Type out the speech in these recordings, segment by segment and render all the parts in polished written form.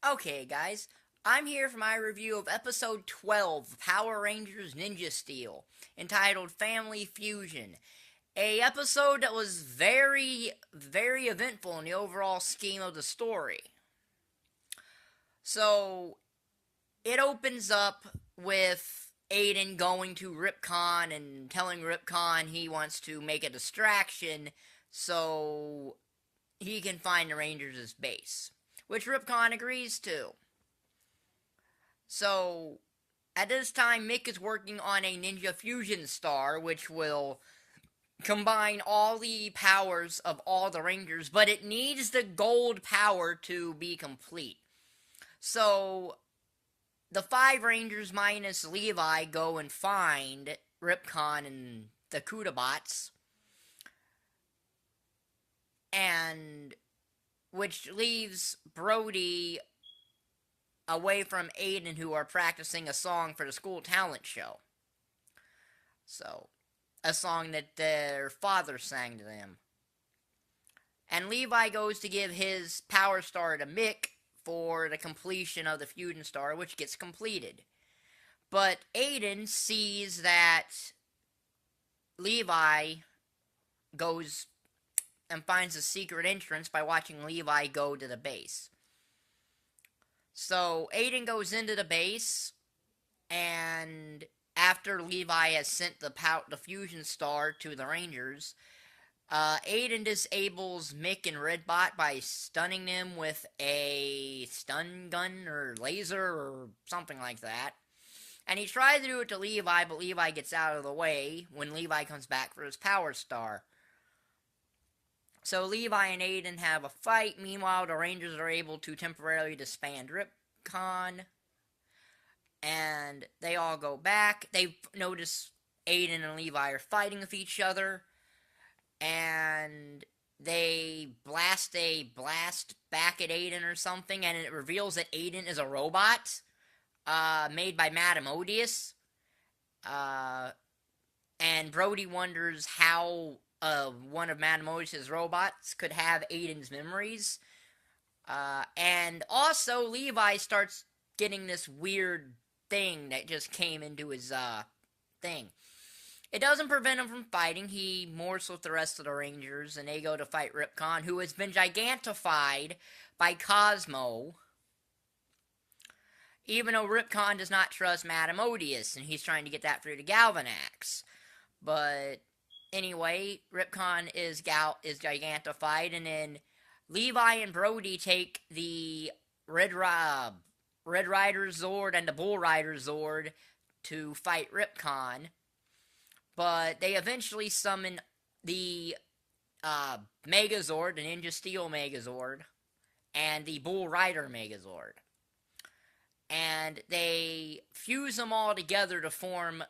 Okay, guys, I'm here for my review of episode 12 of Power Rangers Ninja Steel, entitled Family Fusion. A episode that was very eventful in the overall scheme of the story. So, it opens up with Aiden going to Ripcon and telling Ripcon he wants to make a distraction so he can find the Rangers' base, which Ripcon agrees to. So, at this time, Mick is working on a Ninja Fusion Star, which will combine all the powers of all the Rangers, but it needs the gold power to be complete. So, the five Rangers minus Levi go and find Ripcon and the Kudabots, and which leaves Brody away from Aiden, who are practicing a song for the school talent show. So, a song that their father sang to them. And Levi goes to give his Power Star to Mick for the completion of the Fusion Star, which gets completed. But Aiden sees that Levi goes and finds a secret entrance by watching Levi go to the base. So Aiden goes into the base, and after Levi has sent the Fusion Star to the Rangers, Aiden disables Mick and Redbot by stunning them with a stun gun or laser or something like that. And he tries to do it to Levi, but Levi gets out of the way when Levi comes back for his Power Star. So Levi and Aiden have a fight. Meanwhile, the Rangers are able to temporarily disband Ripcon, and they all go back. They notice Aiden and Levi are fighting with each other, and they blast a blast back at Aiden or something, and it reveals that Aiden is a robot made by Madame Odious. And Brody wonders how one of Madame Odious's robots could have Aiden's memories. And also, Levi starts getting this weird thing that just came into his thing. It doesn't prevent him from fighting. He moors with the rest of the Rangers, and they go to fight Ripcon, who has been gigantified by Cosmo. Even though Ripcon does not trust Madame Odious, and he's trying to get that through to Galvanax. But anyway, Ripcon is gigantified, and then Levi and Brody take the Red Rider Zord and the Bull Rider Zord to fight Ripcon. But they eventually summon the Megazord, the Ninja Steel Megazord, and the Bull Rider Megazord. And they fuse them all together to form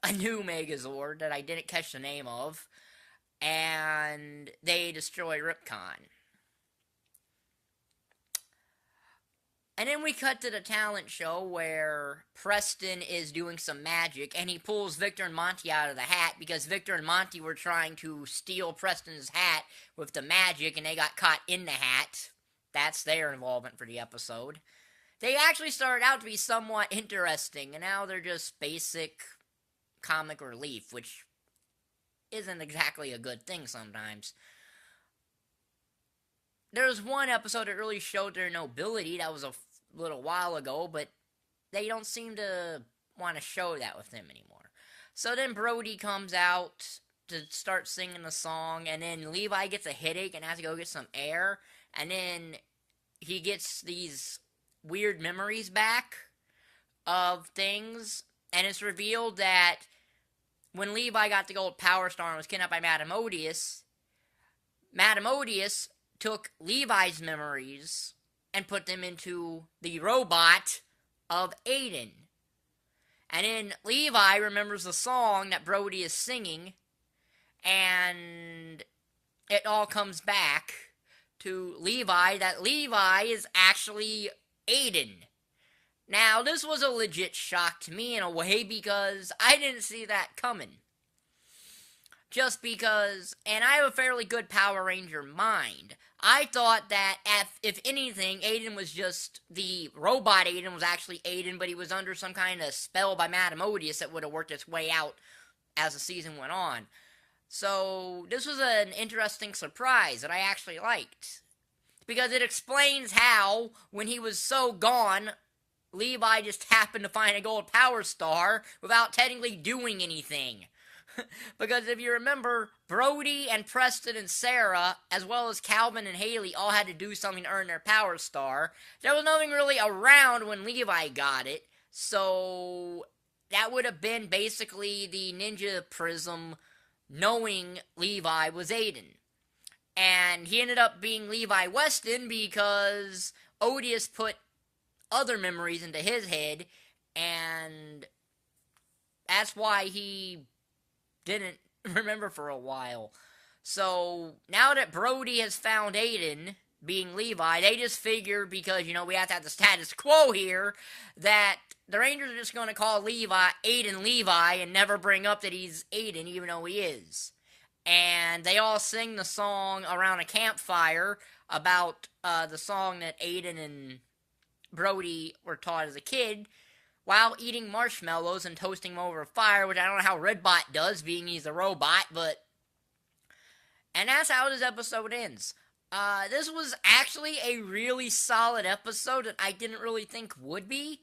a new Megazord that I didn't catch the name of, and they destroy Ripcon. And then we cut to the talent show where Preston is doing some magic, and he pulls Victor and Monty out of the hat because Victor and Monty were trying to steal Preston's hat with the magic, and they got caught in the hat. That's their involvement for the episode. They actually started out to be somewhat interesting, and now they're just basic comic relief, which isn't exactly a good thing sometimes. There's one episode that really showed their nobility. That was a little while ago, but they don't seem to want to show that with them anymore. So then Brody comes out to start singing the song, and then Levi gets a headache and has to go get some air, and then he gets these weird memories back of things, and it's revealed that when Levi got the gold Power Star and was kidnapped by Madame Odious, Madame Odious took Levi's memories and put them into the robot of Aiden. And then Levi remembers the song that Brody is singing, and it all comes back to Levi that Levi is actually Aiden. Now, this was a legit shock to me in a way because I didn't see that coming. just because, and I have a fairly good Power Ranger mind. I thought that if anything, Aiden was just the robot. Aiden was actually Aiden, but he was under some kind of spell by Madame Odious that would have worked its way out as the season went on. So this was an interesting surprise that I actually liked, because it explains how, when he was so gone, Levi just happened to find a gold power star without technically doing anything. Because if you remember, Brody and Preston and Sarah, as well as Calvin and Haley, all had to do something to earn their power star. There was nothing really around when Levi got it, so that would have been basically the Ninja Prism knowing Levi was Aiden. And he ended up being Levi Weston because Odious put other memories into his head, and that's why he didn't remember for a while. So now that Brody has found Aiden, being Levi, they just figure, because, we have to have the status quo here, that the Rangers are just going to call Aiden Levi and never bring up that he's Aiden, even though he is. And they all sing the song around a campfire about the song that Aiden and Brody were taught as a kid, while eating marshmallows and toasting them over a fire, which I don't know how Redbot does, being he's a robot, but... And that's how this episode ends. This was actually a really solid episode that I didn't really think would be.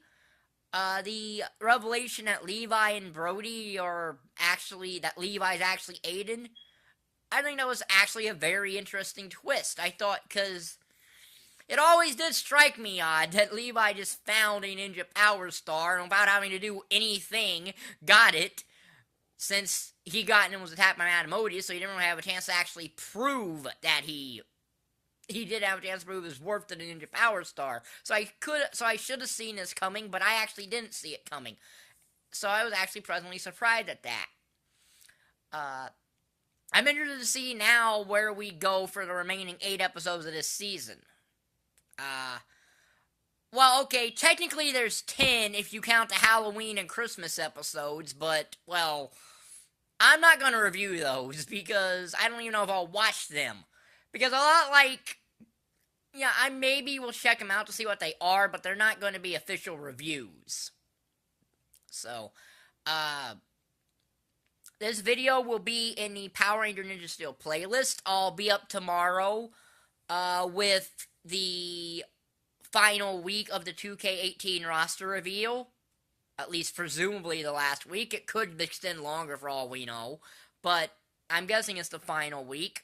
The revelation that Levi and Brody are actually, that Levi's actually Aiden, I think that was actually a very interesting twist. I thought, because it always did strike me odd that Levi just found a Ninja Power Star and without having to do anything, got it, since he got it and was attacked by Madame Odious, so he didn't really have a chance to actually prove that he did have a chance to prove his worth to the Ninja Power Star. So I should have seen this coming, but I actually didn't see it coming. So I was actually pleasantly surprised at that. I'm interested to see now where we go for the remaining 8 episodes of this season. Well, okay, technically there's 10 if you count the Halloween and Christmas episodes, but, well, I'm not going to review those because I don't even know if I'll watch them. Because a lot like, yeah, I maybe will check them out to see what they are, but they're not going to be official reviews. So, this video will be in the Power Ranger Ninja Steel playlist. I'll be up tomorrow, with the final week of the 2K18 roster reveal. At least presumably the last week. It could extend longer for all we know, but I'm guessing it's the final week.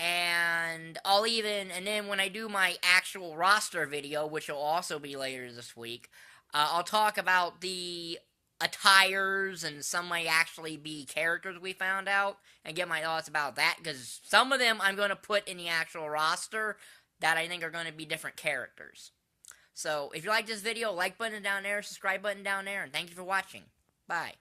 And and then when I do my actual roster video, which will also be later this week, I'll talk about the attires, and some might actually be characters we found out, and get my thoughts about that, because some of them I'm going to put in the actual roster that I think are going to be different characters. So, if you like this video, like button down there, subscribe button down there, and thank you for watching. Bye.